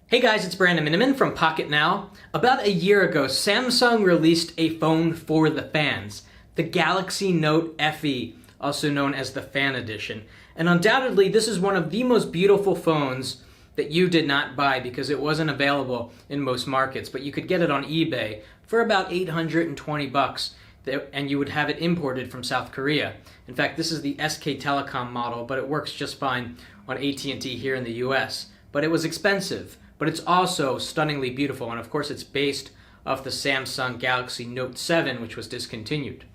Hey guys, it's Brandon Miniman from Pocketnow. About a year ago, Samsung released a phone for the fans, the Galaxy Note FE, also known as the Fan Edition. And undoubtedly, this is one of the most beautiful phones that you did not buy because it wasn't available in most markets, but you could get it on eBay for about $820, and you would have it imported from South Korea. In fact, this is the SK Telecom model, but it works just fine on AT&T here in the US. But it was expensive. But it's also stunningly beautiful, and of course it's based off the Samsung Galaxy Note 7, which was discontinued.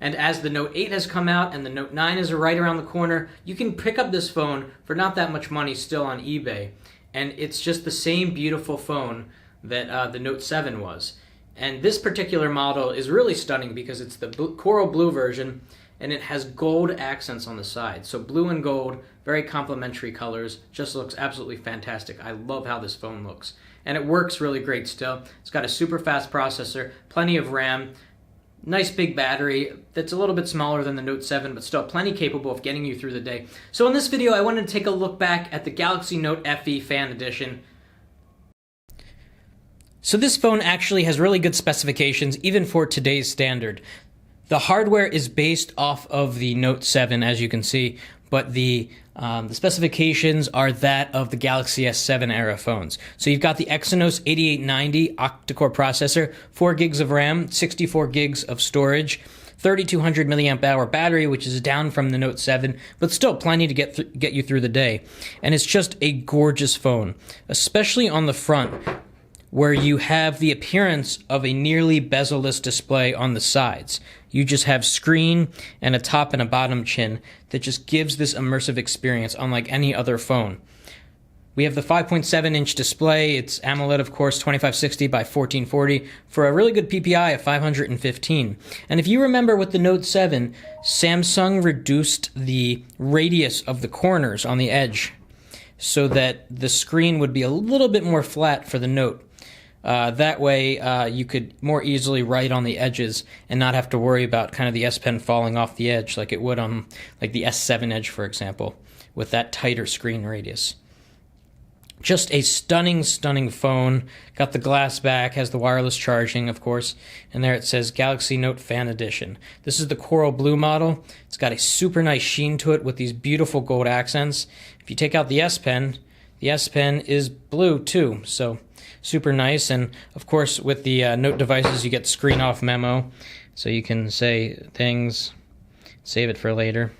And as the Note 8 has come out and the Note 9 is right around the corner, you can pick up this phone for not that much money still on eBay. And it's just the same beautiful phone that the Note 7 was. And this particular model is really stunning because it's the coral blue version, and it has gold accents on the side. So blue and gold, very complementary colors, just looks absolutely fantastic. I love how this phone looks. And it works really great still. It's got a super fast processor, plenty of RAM, nice big battery that's a little bit smaller than the Note 7, but still plenty capable of getting you through the day. So in this video, I wanted to take a look back at the Galaxy Note FE Fan Edition. So this phone actually has really good specifications, even for today's standard. The hardware is based off of the Note 7, as you can see, but the specifications are that of the Galaxy S7 era phones. So you've got the Exynos 8890 octa-core processor, 4 gigs of RAM, 64 gigs of storage, 3200 milliamp hour battery, which is down from the Note 7, but still plenty to get you through the day. And it's just a gorgeous phone, especially on the front, where you have the appearance of a nearly bezel-less display on the sides. You just have screen and a top and a bottom chin that just gives this immersive experience unlike any other phone. We have the 5.7-inch display. It's AMOLED, of course, 2560 by 1440 for a really good PPI of 515. And if you remember with the Note 7, Samsung reduced the radius of the corners on the edge so that the screen would be a little bit more flat for the Note. That way you could more easily write on the edges and not have to worry about kind of the S Pen falling off the edge like it would on like the S7 Edge, for example, with that tighter screen radius. Just a stunning, stunning phone. Got the glass back, has the wireless charging, of course, and there it says Galaxy Note Fan Edition. This is the coral blue model. It's got a super nice sheen to it with these beautiful gold accents. If you take out the S Pen is blue too, so super nice. And of course with the Note devices you get screen off memo, so you can say things, save it for later.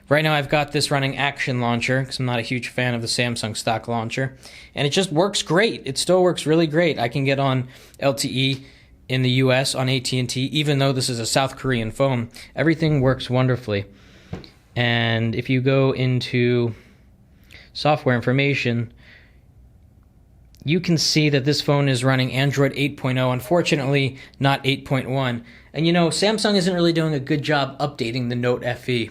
Right now I've got this running Action Launcher because I'm not a huge fan of the Samsung stock launcher, and it just works great. It still works really great. I can get on LTE in the US on AT&T even though this is a South Korean phone. Everything works wonderfully. And if you go into software information, you can see that this phone is running Android 8.0, unfortunately not 8.1. And you know, Samsung isn't really doing a good job updating the Note FE.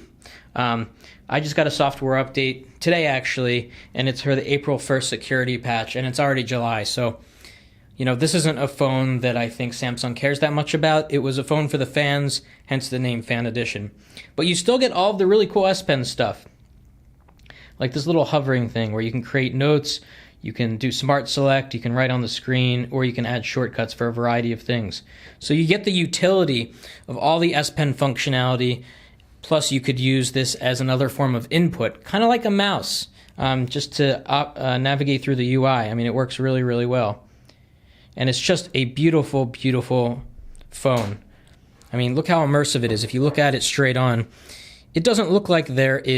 I just got a software update today actually, and it's for the April 1st security patch, and it's already July, so you know, this isn't a phone that I think Samsung cares that much about. It was a phone for the fans, hence the name Fan Edition. But you still get all of the really cool S Pen stuff, like this little hovering thing where you can create notes, you can do Smart Select, you can write on the screen, or you can add shortcuts for a variety of things. So you get the utility of all the S Pen functionality, plus you could use this as another form of input, kind of like a mouse, just to navigate through the UI. I mean, it works really, really well. And it's just a beautiful, beautiful phone. I mean, look how immersive it is. If you look at it straight on, it doesn't look like there are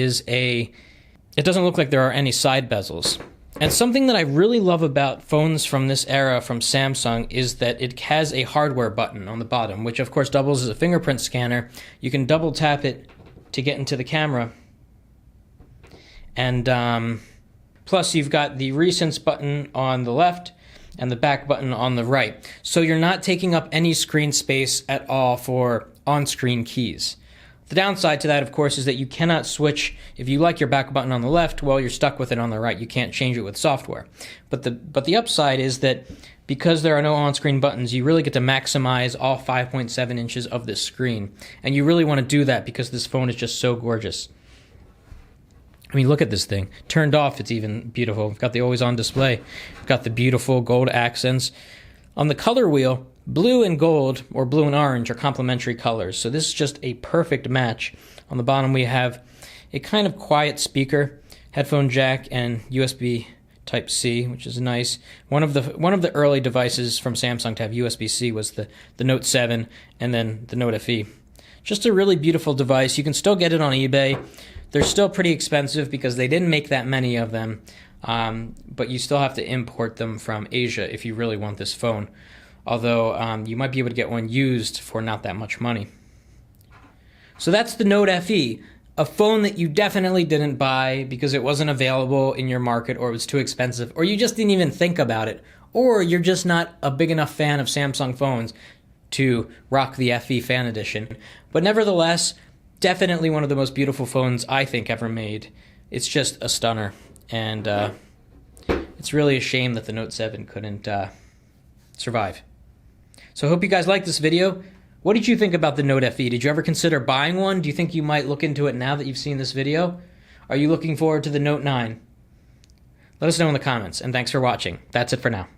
any side bezels. And something that I really love about phones from this era from Samsung is that it has a hardware button on the bottom, which of course doubles as a fingerprint scanner. You can double tap it to get into the camera. And plus you've got the recents button on the left and the back button on the right. So you're not taking up any screen space at all for on-screen keys. The downside to that, of course, is that you cannot switch. If you like your back button on the left, well, you're stuck with it on the right. You can't change it with software. But the upside is that because there are no on-screen buttons, you really get to maximize all 5.7 inches of this screen. And you really want to do that because this phone is just so gorgeous. I mean, look at this thing. Turned off, it's even beautiful. We've got the always-on display. We've got the beautiful gold accents. On the color wheel, blue and gold, or blue and orange, are complementary colors. So this is just a perfect match. On the bottom, we have a kind of quiet speaker, headphone jack, and USB Type-C, which is nice. One of the early devices from Samsung to have USB-C was the Note 7 and then the Note FE. Just a really beautiful device. You can still get it on eBay. They're still pretty expensive because they didn't make that many of them, but you still have to import them from Asia if you really want this phone. Although you might be able to get one used for not that much money. So that's the Note FE. A phone that you definitely didn't buy because it wasn't available in your market, or it was too expensive, or you just didn't even think about it, or you're just not a big enough fan of Samsung phones to rock the FE Fan Edition. But nevertheless, definitely one of the most beautiful phones I think ever made. It's just a stunner, and it's really a shame that the Note 7 couldn't survive. So I hope you guys liked this video. What did you think about the Note FE? Did you ever consider buying one? Do you think you might look into it now that you've seen this video? Are you looking forward to the Note 9? Let us know in the comments, and thanks for watching. That's it for now.